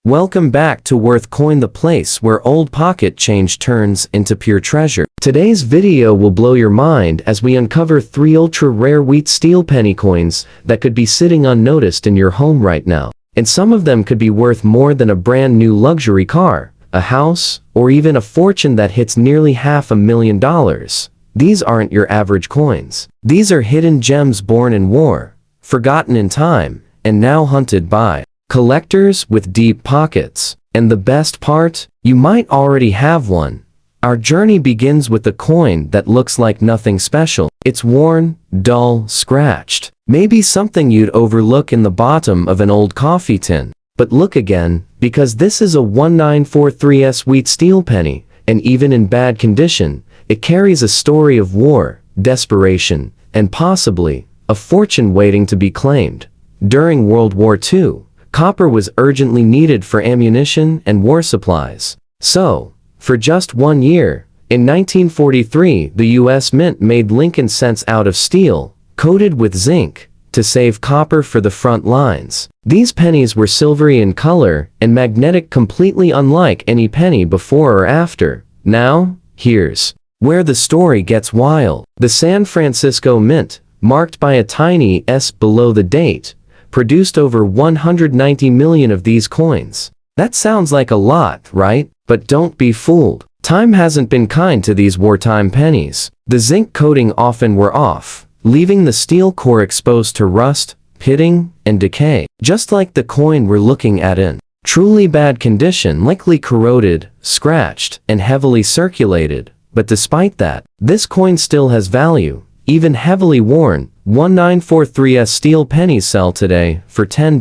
Welcome back to Worth Coin, the place where old pocket change turns into pure treasure. Today's video will blow your mind as we uncover 3 ultra-rare wheat steel penny coins that could be sitting unnoticed in your home right now. And some of them could be worth more than a brand new luxury car, a house, or even a fortune that hits nearly $500,000. These aren't your average coins. These are hidden gems born in war, forgotten in time, and now hunted by collectors with deep pockets. And the best part? You might already have one. Our journey begins with a coin that looks like nothing special. It's worn, dull, scratched. Maybe something you'd overlook in the bottom of an old coffee tin. But look again, because this is a 1943 wheat steel penny, and even in bad condition, it carries a story of war, desperation, and possibly a fortune waiting to be claimed. During World War II, copper was urgently needed for ammunition and war supplies. So, for just 1 year, in 1943, the U.S. Mint made Lincoln cents out of steel, coated with zinc, to save copper for the front lines. These pennies were silvery in color and magnetic, completely unlike any penny before or after. Now, here's where the story gets wild. The San Francisco Mint, marked by a tiny S below the date, produced over 190 million of these coins. That sounds like a lot, right? But don't be fooled. Time hasn't been kind to these wartime pennies. The zinc coating often wore off, leaving the steel core exposed to rust, pitting, and decay. Just like the coin we're looking at in truly bad condition, likely corroded, scratched, and heavily circulated. But despite that, this coin still has value. Even heavily worn, 1943 steel pennies sell today for $10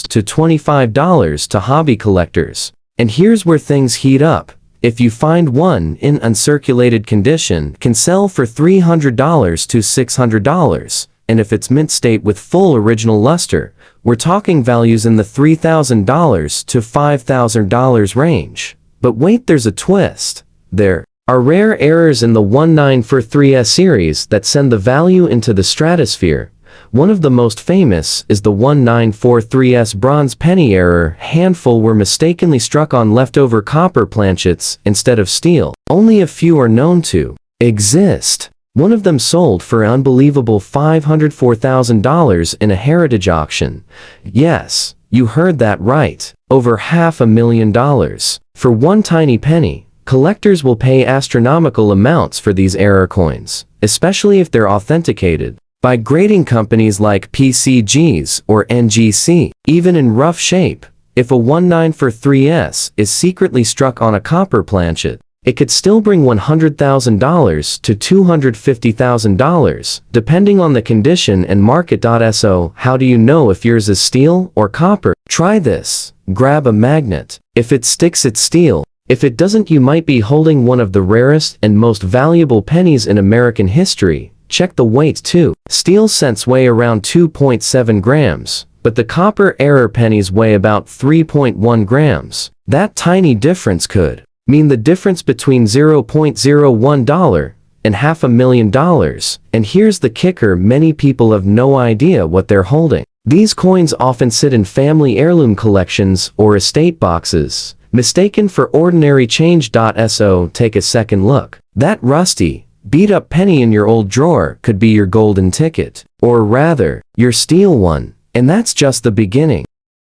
to $25 to hobby collectors. And here's where things heat up. If you find one in uncirculated condition, can sell for $300 to $600. And if it's mint state with full original luster, we're talking values in the $3,000 to $5,000 range. But wait, there's a twist. There are rare errors in the 1943 series that send the value into the stratosphere. One of the most famous is the 1943 bronze penny error. Handful were mistakenly struck on leftover copper planchets instead of steel. Only a few are known to exist. One of them sold for an unbelievable $504,000 in a heritage auction. Yes, you heard that right. Over $500,000. For one tiny penny, collectors will pay astronomical amounts for these error coins, especially if they're authenticated by grading companies like PCGs or NGC. Even in rough shape, if a 1943 is secretly struck on a copper planchet, it could still bring $100,000 to $250,000, depending on the condition and market. So, how do you know if yours is steel or copper? Try this. Grab a magnet. If it sticks, it's steel. If it doesn't, you might be holding one of the rarest and most valuable pennies in American history. Check the weight too. Steel cents weigh around 2.7 grams, but the copper error pennies weigh about 3.1 grams. That tiny difference could mean the difference between $0.01 and $500,000. And here's the kicker: many people have no idea what they're holding. These coins often sit in family heirloom collections or estate boxes, mistaken for ordinary change. So take a second look. That rusty, beat-up penny in your old drawer could be your golden ticket, or rather, your steel one. And that's just the beginning.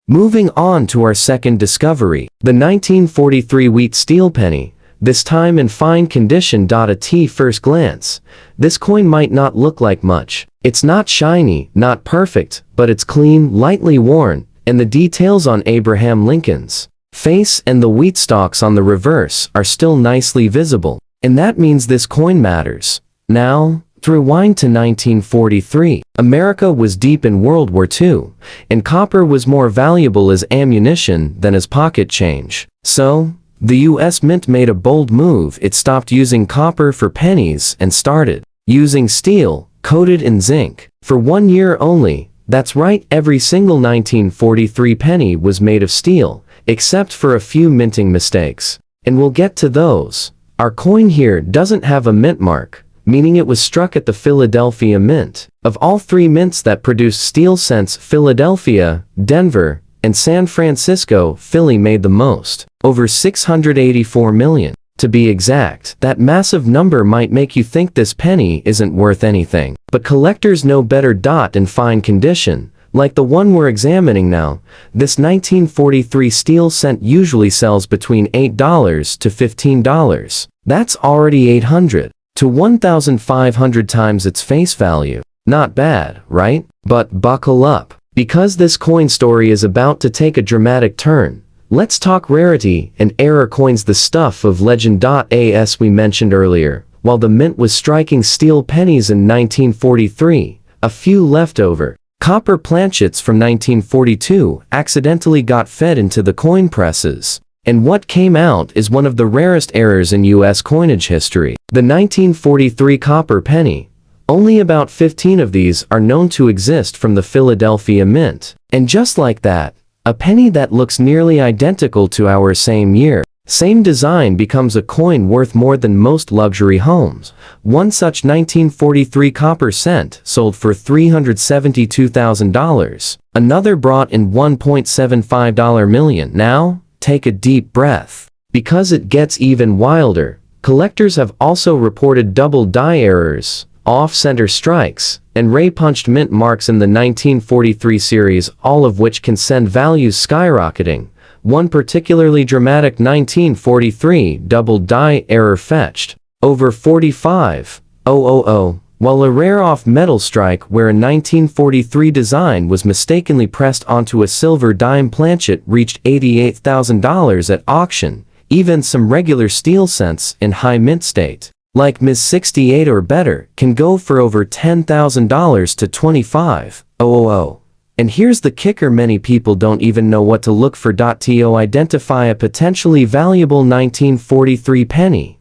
Moving on to our second discovery, the 1943 wheat steel penny, this time in fine condition. At first glance, this coin might not look like much. It's not shiny, not perfect, but it's clean, lightly worn, and the details on Abraham Lincoln's face and the wheat stalks on the reverse are still nicely visible. And that means this coin matters. Now, rewind to 1943. America was deep in World War II, and copper was more valuable as ammunition than as pocket change. So, the U.S. Mint made a bold move. It stopped using copper for pennies and started using steel, coated in zinc. For 1 year only. That's right, every single 1943 penny was made of steel, except for a few minting mistakes. And we'll get to those. Our coin here doesn't have a mint mark, meaning it was struck at the Philadelphia Mint. Of all 3 mints that produced steel cents, Philadelphia, Denver, and San Francisco, Philly made the most, over 684 million. To be exact, that massive number might make you think this penny isn't worth anything. But collectors know better. In fine condition, like the one we're examining now, this 1943 steel cent usually sells between $8 to $15. That's already 800 to 1,500 times its face value. Not bad, right? But buckle up, because this coin story is about to take a dramatic turn. Let's talk rarity and error coins, the stuff of legend. As we mentioned earlier, while the mint was striking steel pennies in 1943, a few leftover copper planchets from 1942 accidentally got fed into the coin presses. And what came out is one of the rarest errors in US coinage history. The 1943 copper penny. Only about 15 of these are known to exist from the Philadelphia Mint. And just like that, a penny that looks nearly identical to our same year, same design becomes a coin worth more than most luxury homes. One such 1943 copper cent sold for $372,000. Another brought in $1.75 million. Now, take a deep breath, because it gets even wilder. Collectors have also reported double die errors, off-center strikes, and ray-punched mint marks in the 1943 series, all of which can send values skyrocketing. One particularly dramatic 1943 double die error fetched over $45,000, while a rare off-metal strike where a 1943 design was mistakenly pressed onto a silver dime planchet reached $88,000 at auction. Even some regular steel cents in high mint state, like Ms. 68 or better, can go for over $10,000 to $25,000. And here's the kicker: many people don't even know what to look for. To identify a potentially valuable 1943 penny,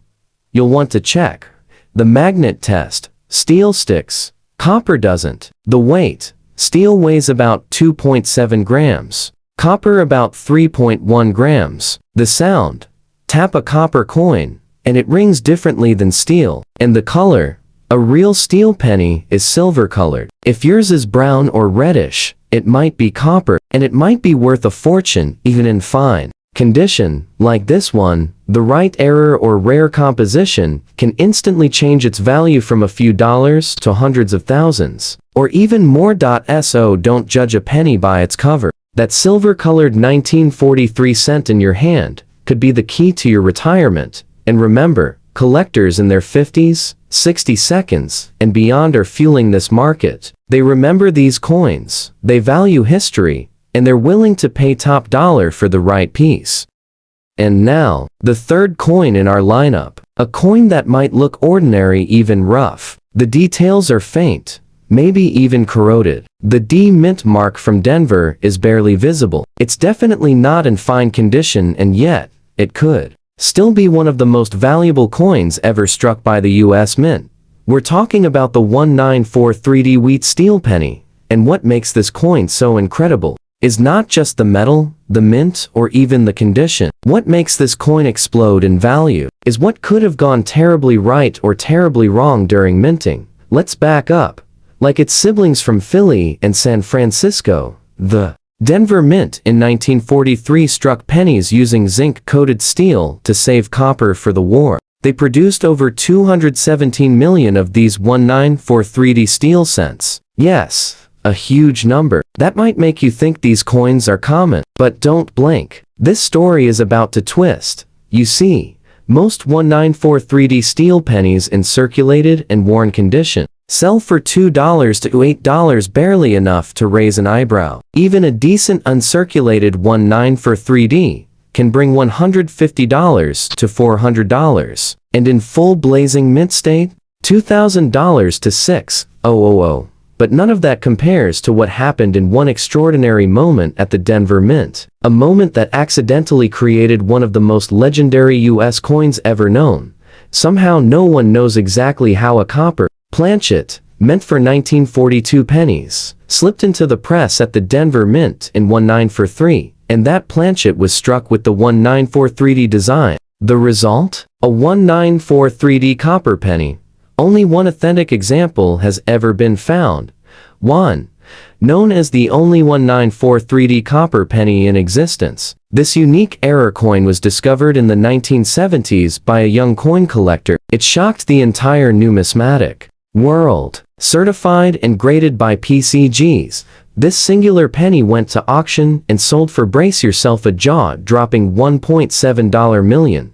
you'll want to check the magnet test. Steel sticks, copper doesn't. The weight: steel weighs about 2.7 grams, copper about 3.1 grams. The sound: tap a copper coin, and it rings differently than steel. And the color: a real steel penny is silver colored. If yours is brown or reddish, it might be copper, and it might be worth a fortune even in fine condition, like this one. The right error or rare composition can instantly change its value from a few dollars to hundreds of thousands, or even more. So don't judge a penny by its cover. That silver-colored 1943 cent in your hand could be the key to your retirement. And remember, collectors in their 50s, 60s, and beyond are fueling this market. They remember these coins, they value history, and they're willing to pay top dollar for the right piece. And now, the third coin in our lineup. A coin that might look ordinary, even rough. The details are faint, maybe even corroded. The D mint mark from Denver is barely visible. It's definitely not in fine condition, and yet, it could still be one of the most valuable coins ever struck by the US Mint. We're talking about the 1943D wheat steel penny. And what makes this coin so incredible is not just the metal, the mint, or even the condition. What makes this coin explode in value is what could have gone terribly right or terribly wrong during minting. Let's back up. Like its siblings from Philly and San Francisco, the Denver Mint in 1943 struck pennies using zinc-coated steel to save copper for the war. They produced over 217 million of these 1943D steel cents. Yes, a huge number. That might make you think these coins are common, but don't blink. This story is about to twist. You see, most 1943D steel pennies in circulated and worn condition sell for $2 to $8, barely enough to raise an eyebrow. Even a decent uncirculated 1943D can bring $150 to $400. And in full blazing mint state, $2,000 to $6,000. But none of that compares to what happened in one extraordinary moment at the Denver Mint. A moment that accidentally created one of the most legendary US coins ever known. Somehow no one knows exactly how a copper planchet, meant for 1942 pennies, slipped into the press at the Denver Mint in 1943, and that planchet was struck with the 1943D design. The result? A 1943D copper penny. Only one authentic example has ever been found. 1. known as the only 194 3D copper penny in existence. This unique error coin was discovered in the 1970s by a young coin collector. It shocked the entire numismatic world. Certified and graded by PCGs, this singular penny went to auction and sold for, brace yourself, a jaw-dropping $1.7 million.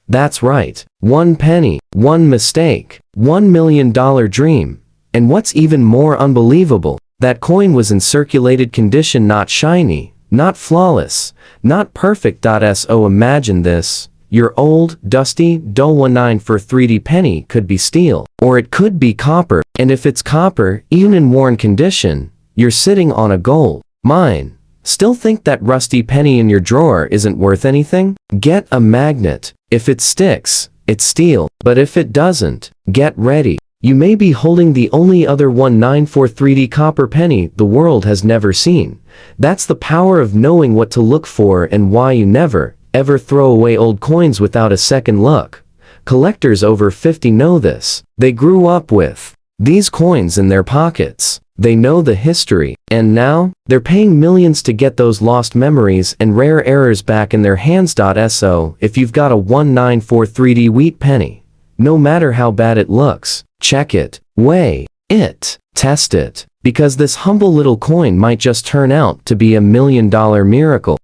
That's right, one penny, one mistake, $1 million dream. And what's even more unbelievable, that coin was in circulated condition, not shiny, not flawless, not perfect. So imagine this. Your old, dusty, dull 194 3D penny could be steel, or it could be copper, and if it's copper, even in worn condition, you're sitting on a gold mine. Still think that rusty penny in your drawer isn't worth anything? Get a magnet. If it sticks, it's steel, but if it doesn't, get ready. You may be holding the only other 194 3D copper penny the world has never seen. That's the power of knowing what to look for and why you never, ever throw away old coins without a second look. Collectors over 50 know this. They grew up with these coins in their pockets. They know the history, and now, they're paying millions to get those lost memories and rare errors back in their hands. So, if you've got a 194 3D wheat penny, no matter how bad it looks, check it, weigh it, test it, because this humble little coin might just turn out to be $1 million miracle.